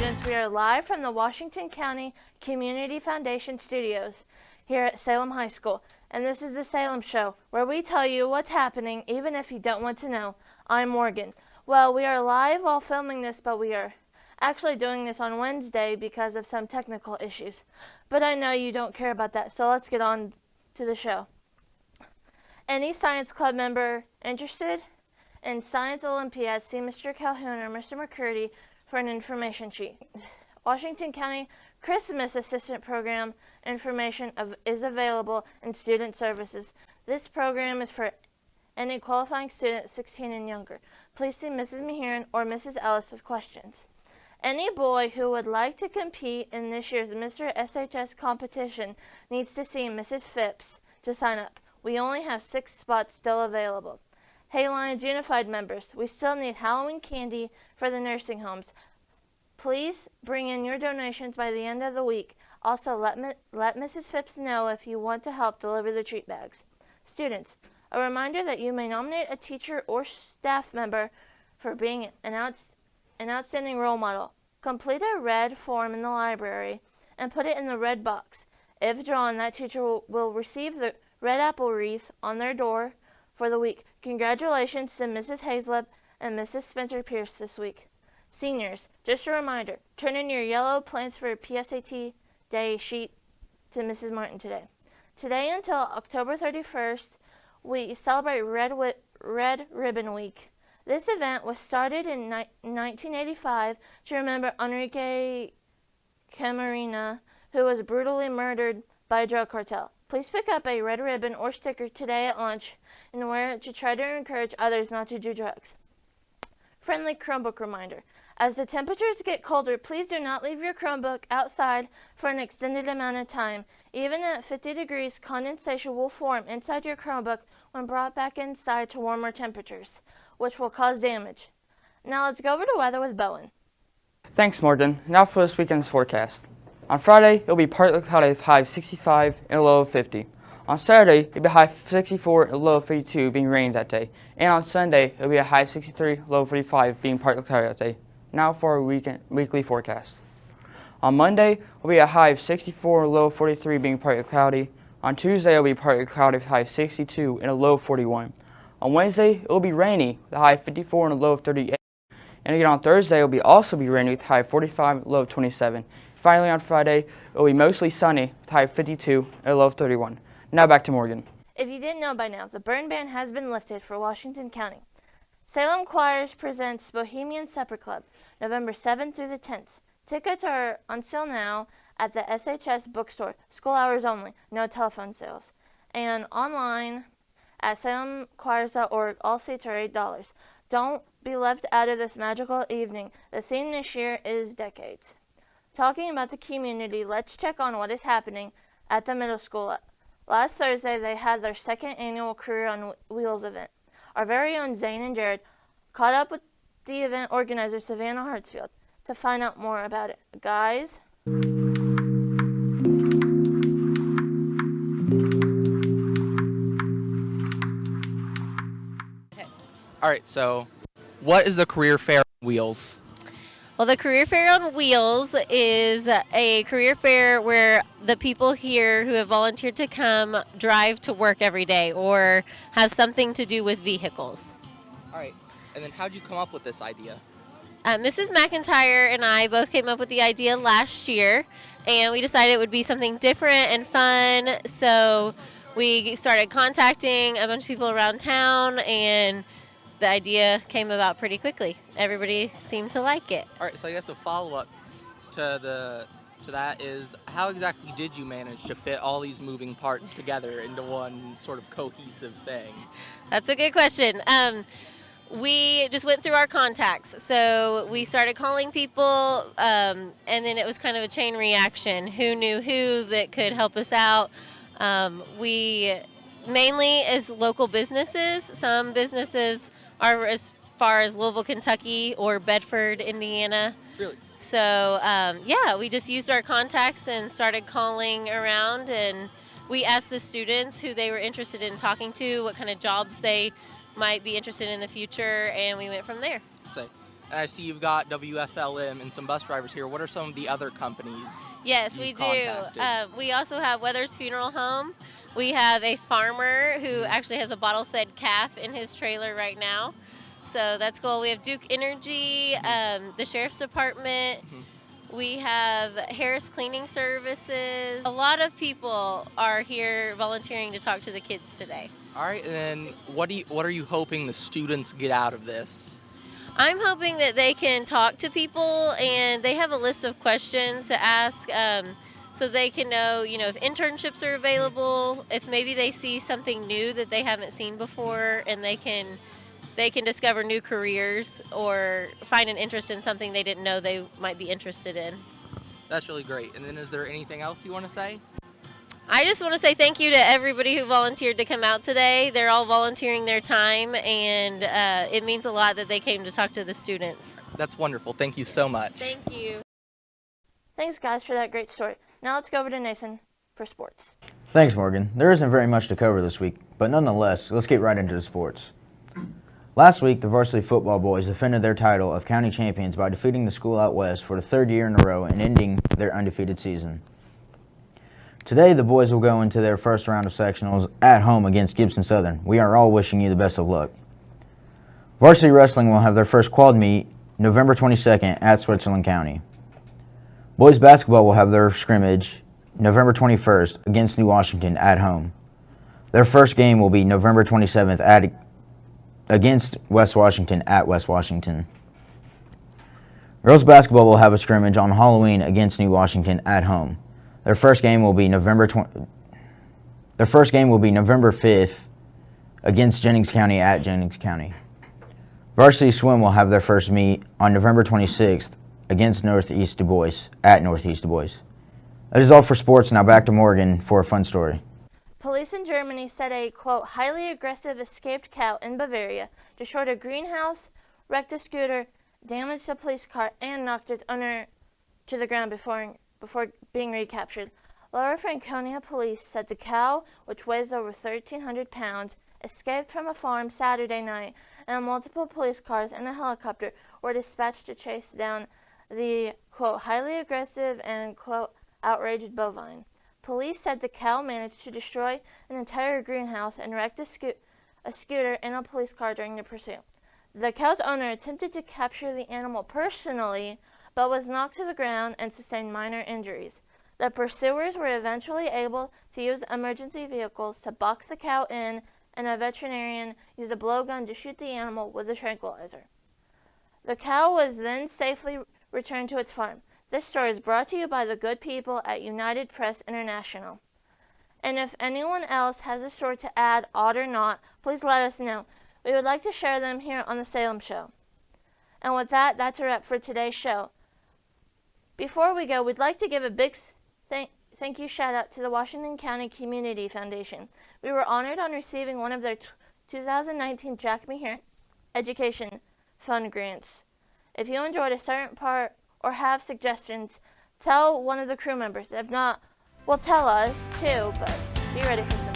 students, we are live from the Washington County Community Foundation Studios here at Salem High School, and this is the Salem Show, where we tell you what's happening even if you don't want to know. I'm Morgan. Well, we are live while filming this, but we are actually doing this on Wednesday because of some technical issues. But I know you don't care about that, so let's get on to the show. Any science club member interested in Science Olympiad, see Mr. Calhoun or Mr. McCurdy for an information sheet. Washington County Christmas Assistant Program information is available in Student Services. This program is for any qualifying student 16 and younger. Please see Mrs. Meheran or Mrs. Ellis with questions. Any boy who would like to compete in this year's Mr. SHS competition needs to see Mrs. Phipps to sign up. We only have 6 spots still available. Hey Lions Unified members, we still need Halloween candy for the nursing homes. Please bring in your donations by the end of the week. Also, let Mrs. Phipps know if you want to help deliver the treat bags. Students, a reminder that you may nominate a teacher or staff member for being an outstanding role model. Complete a red form in the library and put it in the red box. If drawn, that teacher will receive the red apple wreath on their door for the week. Congratulations to Mrs. Hazlip and Mrs. Spencer Pierce this week. Seniors, just a reminder, turn in your yellow plans for PSAT day sheet to Mrs. Martin today. Today until October 31st, we celebrate Red Ribbon Week. This event was started in 1985 to remember Enrique Camarena, who was brutally murdered by a drug cartel. Please pick up a red ribbon or sticker today at lunch and wear it to try to encourage others not to do drugs. Friendly Chromebook reminder. As the temperatures get colder, please do not leave your Chromebook outside for an extended amount of time. Even at 50 degrees, condensation will form inside your Chromebook when brought back inside to warmer temperatures, which will cause damage. Now let's go over to weather with Bowen. Thanks, Morgan. Now for this weekend's forecast. On Friday, it'll be partly cloudy with high of 65 and a low of 50. On Saturday, it'll be a high of 64 and a low of 52, being rainy that day. And on Sunday, it'll be a high of 63, low of 45, being partly cloudy that day. Now for our weekly forecast. On Monday, it'll be a high of 64 and a low of 43, being partly cloudy. On Tuesday, it'll be partly cloudy with a high of 62 and a low of 41. On Wednesday, it'll be rainy with a high of 54 and a low of 38. And again on Thursday, it'll also be rainy with a high of 45 and a low of 27. Finally, on Friday, it'll be mostly sunny with a high of 52 and a low of 31. Now back to Morgan. If you didn't know by now, the burn ban has been lifted for Washington County. Salem Choirs presents Bohemian Supper Club, November 7th through the 10th. Tickets are on sale now at the SHS bookstore. School hours only, no telephone sales. And online at salemchoirs.org, all seats are $8. Don't be left out of this magical evening. The theme this year is decades. Talking about the community, let's check on what is happening at the middle school. Last Thursday, they had their 2nd annual Career on Wheels event. Our very own Zane and Jared caught up with the event organizer, Savannah Hartsfield, to find out more about it. Guys? All right, so what is the Career Fair on Wheels? Well, the Career Fair on Wheels is a career fair where the people here who have volunteered to come drive to work every day or have something to do with vehicles. All right, and then how'd you come up with this idea? Mrs. McIntyre and I both came up with the idea last year, and we decided it would be something different and fun, so we started contacting a bunch of people around town, and the idea came about pretty quickly. Everybody seemed to like it. All right, so I guess a follow-up to that is, how exactly did you manage to fit all these moving parts together into one sort of cohesive thing? That's a good question. We just went through our contacts. So we started calling people, and then it was kind of a chain reaction. Who knew who that could help us out? We mainly as local businesses. Some businesses are as far as Louisville, Kentucky, or Bedford, Indiana. Really? So, yeah, we just used our contacts and started calling around, and we asked the students who they were interested in talking to, what kind of jobs they might be interested in the future, and we went from there. And I see you've got WSLM and some bus drivers here. What are some of the other companies? Yes, you've we do. contacted? We also have Weather's Funeral Home. We have a farmer who actually has a bottle-fed calf in his trailer right now. So that's cool. We have Duke Energy, the Sheriff's Department. We have Harris Cleaning Services. A lot of people are here volunteering to talk to the kids today. All right, and then what are you hoping the students get out of this? I'm hoping that they can talk to people, and they have a list of questions to ask, so they can know, if internships are available, if maybe they see something new that they haven't seen before, and they can discover new careers or find an interest in something they didn't know they might be interested in. That's really great. And then is there anything else you want to say? I just want to say thank you to everybody who volunteered to come out today. They're all volunteering their time, and it means a lot that they came to talk to the students. That's wonderful. Thank you so much. Thank you. Thanks, guys, for that great story. Now let's go over to Nathan for sports. Thanks, Morgan. There isn't very much to cover this week, but nonetheless, let's get right into the sports. Last week, the varsity football boys defended their title of county champions by defeating the school out west for the third year in a row and ending their undefeated season. Today, the boys will go into their first round of sectionals at home against Gibson Southern. We are all wishing you the best of luck. Varsity wrestling will have their first quad meet November 22nd at Switzerland County. Boys basketball will have their scrimmage November 21st against New Washington at home. Their first game will be November 27th against West Washington at West Washington. Girls basketball will have a scrimmage on Halloween against New Washington at home. Their first game will be November 5th against Jennings County at Jennings County. Varsity swim will have their first meet on November 26th against Northeast Du Bois at Northeast Du Bois. That is all for sports. Now back to Morgan for a fun story. Police in Germany said a, quote, highly aggressive escaped cow in Bavaria destroyed a greenhouse, wrecked a scooter, damaged a police car, and knocked its owner to the ground before being recaptured. Lower Franconia police said the cow, which weighs over 1,300 pounds, escaped from a farm Saturday night, and multiple police cars and a helicopter were dispatched to chase down the, quote, highly aggressive and, quote, outraged bovine. Police said the cow managed to destroy an entire greenhouse and wrecked a scooter and a police car during the pursuit. The cow's owner attempted to capture the animal personally, but was knocked to the ground and sustained minor injuries. The pursuers were eventually able to use emergency vehicles to box the cow in, and a veterinarian used a blowgun to shoot the animal with a tranquilizer. The cow was then safely returned to its farm. This story is brought to you by the good people at United Press International. And if anyone else has a story to add, odd or not, please let us know. We would like to share them here on the Salem Show. And with that, that's a wrap for today's show. Before we go, we'd like to give a big thank you shout out to the Washington County Community Foundation. We were honored on receiving one of their 2019 Jack Me Here Education Fund grants. If you enjoyed a certain part or have suggestions, tell one of the crew members. If not, well, tell us too, but be ready for some